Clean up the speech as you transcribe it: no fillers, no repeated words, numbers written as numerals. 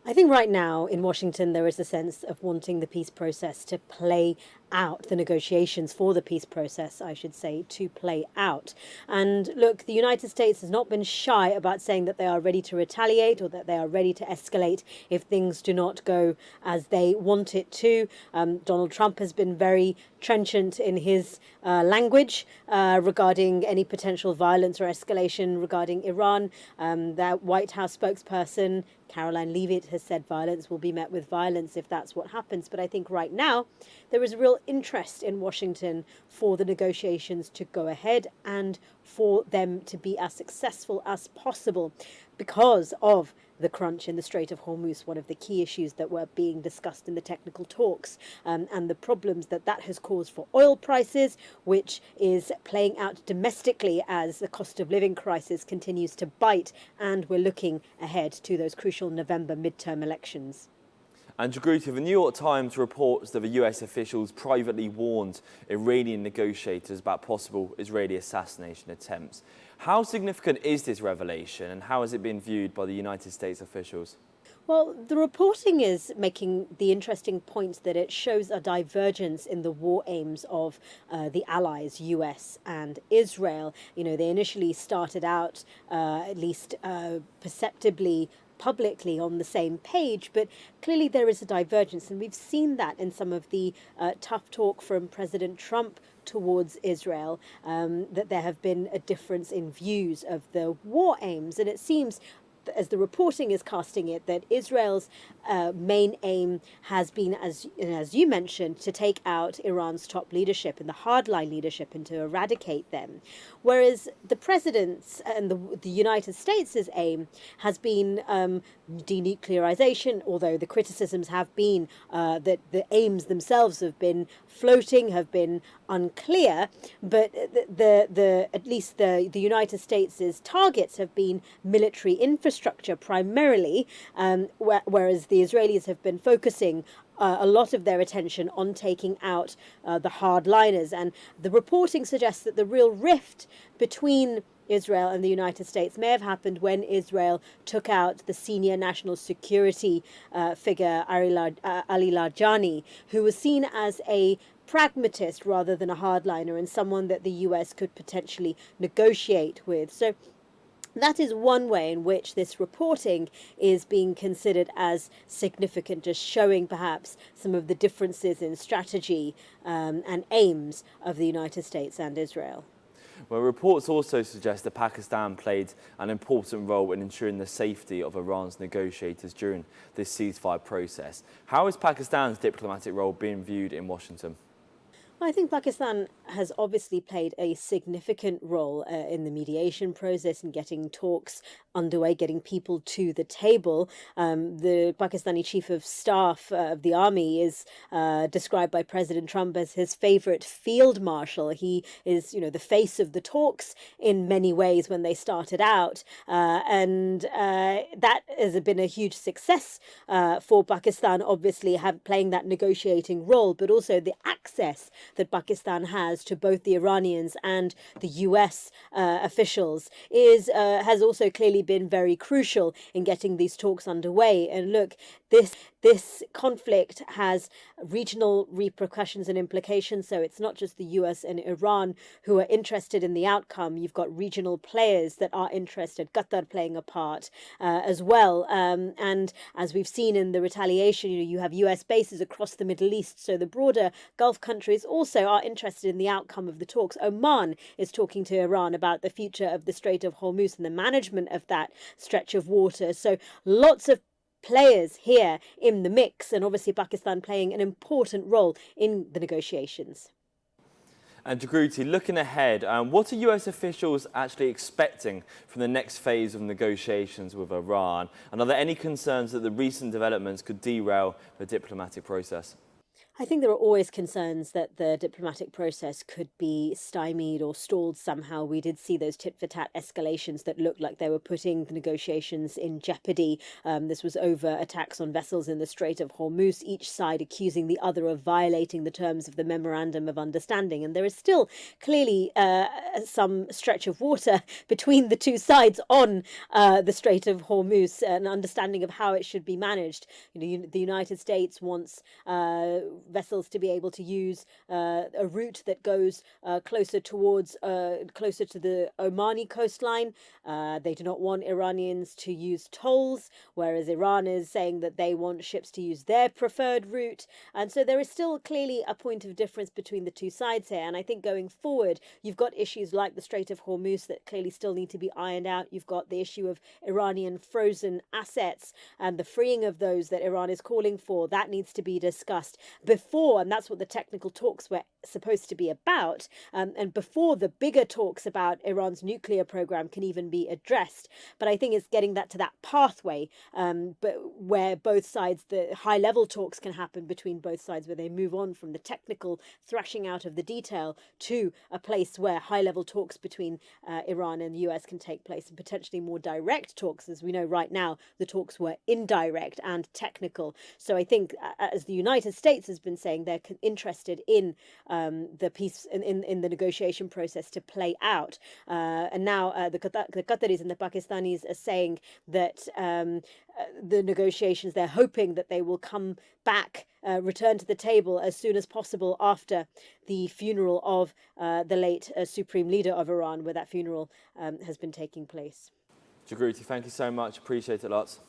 I think right now in Washington there is a sense of wanting the peace process to play out, the negotiations for the peace process, I should say, to play out. And look, the United States has not been shy about saying that they are ready to retaliate or that they are ready to escalate if things do not go as they want it to. Donald Trump has been very trenchant in his language regarding any potential violence or escalation regarding Iran. That White House spokesperson, Caroline Leavitt, has said violence will be met with violence if that's what happens. But I think right now there is a real interest in Washington for the negotiations to go ahead and for them to be as successful as possible because of the crunch in the Strait of Hormuz, one of the key issues that were being discussed in the technical talks, and the problems that that has caused for oil prices, which is playing out domestically as the cost of living crisis continues to bite, and we're looking ahead to those crucial November midterm elections. And Jagruti, the New York Times reports that the US officials privately warned Iranian negotiators about possible Israeli assassination attempts. How significant is this revelation, and how has it been viewed by the United States officials? Well, the reporting is making the interesting point that it shows a divergence in the war aims of the allies, US and Israel. You know, they initially started out at least perceptibly publicly on the same page, but clearly there is a divergence, and we've seen that in some of the tough talk from President Trump towards Israel, that there have been a difference in views of the war aims, and it seems, as the reporting is casting it, that Israel's main aim has been, as you mentioned, to take out Iran's top leadership and the hardline leadership and to eradicate them. Whereas the president's and the United States' aim has been denuclearization, although the criticisms have been that the aims themselves have been floating, have been unclear, but at least the United States' targets have been military infrastructure primarily, whereas the Israelis have been focusing a lot of their attention on taking out the hardliners. And the reporting suggests that the real rift between Israel and the United States may have happened when Israel took out the senior national security figure, Ali Larijani, who was seen as a pragmatist rather than a hardliner and someone that the US could potentially negotiate with. So that is one way in which this reporting is being considered as significant, just showing perhaps some of the differences in strategy and aims of the United States and Israel. Well, reports also suggest that Pakistan played an important role in ensuring the safety of Iran's negotiators during this ceasefire process. How is Pakistan's diplomatic role being viewed in Washington? I think Pakistan has obviously played a significant role in the mediation process and getting talks underway, getting people to the table. The Pakistani chief of staff of the army is described by President Trump as his favorite field marshal. He is, the face of the talks in many ways when they started out. And that has been a huge success for Pakistan, obviously playing that negotiating role, but also the access that Pakistan has to both the Iranians and the US officials has also clearly been very crucial in getting these talks underway. And look, this conflict has regional repercussions and implications. So it's not just the US and Iran who are interested in the outcome. You've got regional players that are interested, Qatar playing a part as well. And as we've seen in the retaliation, you have US bases across the Middle East. So the broader Gulf countries also are interested in the outcome of the talks. Oman is talking to Iran about the future of the Strait of Hormuz and the management of that stretch of water. So lots of players here in the mix, and obviously Pakistan playing an important role in the negotiations. And Jagruti, looking ahead, what are US officials actually expecting from the next phase of negotiations with Iran? And are there any concerns that the recent developments could derail the diplomatic process? I think there are always concerns that the diplomatic process could be stymied or stalled somehow. We did see those tit-for-tat escalations that looked like they were putting the negotiations in jeopardy. This was over attacks on vessels in the Strait of Hormuz, each side accusing the other of violating the terms of the Memorandum of Understanding. And there is still clearly some stretch of water between the two sides on the Strait of Hormuz, an understanding of how it should be managed. The United States wants vessels to be able to use a route that goes closer towards closer to the Omani coastline. They do not want Iranians to use tolls, whereas Iran is saying that they want ships to use their preferred route. And so there is still clearly a point of difference between the two sides here. And I think going forward, you've got issues like the Strait of Hormuz that clearly still need to be ironed out. You've got the issue of Iranian frozen assets and the freeing of those that Iran is calling for. That needs to be discussed before, and that's what the technical talks were supposed to be about, and before the bigger talks about Iran's nuclear program can even be addressed. But I think it's getting that to that pathway, but where both sides, the high-level talks can happen between both sides, where they move on from the technical thrashing out of the detail to a place where high-level talks between Iran and the US can take place, and potentially more direct talks. As we know right now, the talks were indirect and technical. So I think, as the United States has been saying, they're interested in the peace in the negotiation process to play out. And now the Qataris and the Pakistanis are saying that the negotiations, they're hoping that they will come back, return to the table as soon as possible after the funeral of the late Supreme Leader of Iran, where that funeral has been taking place. Jagruti, thank you so much. Appreciate it lots.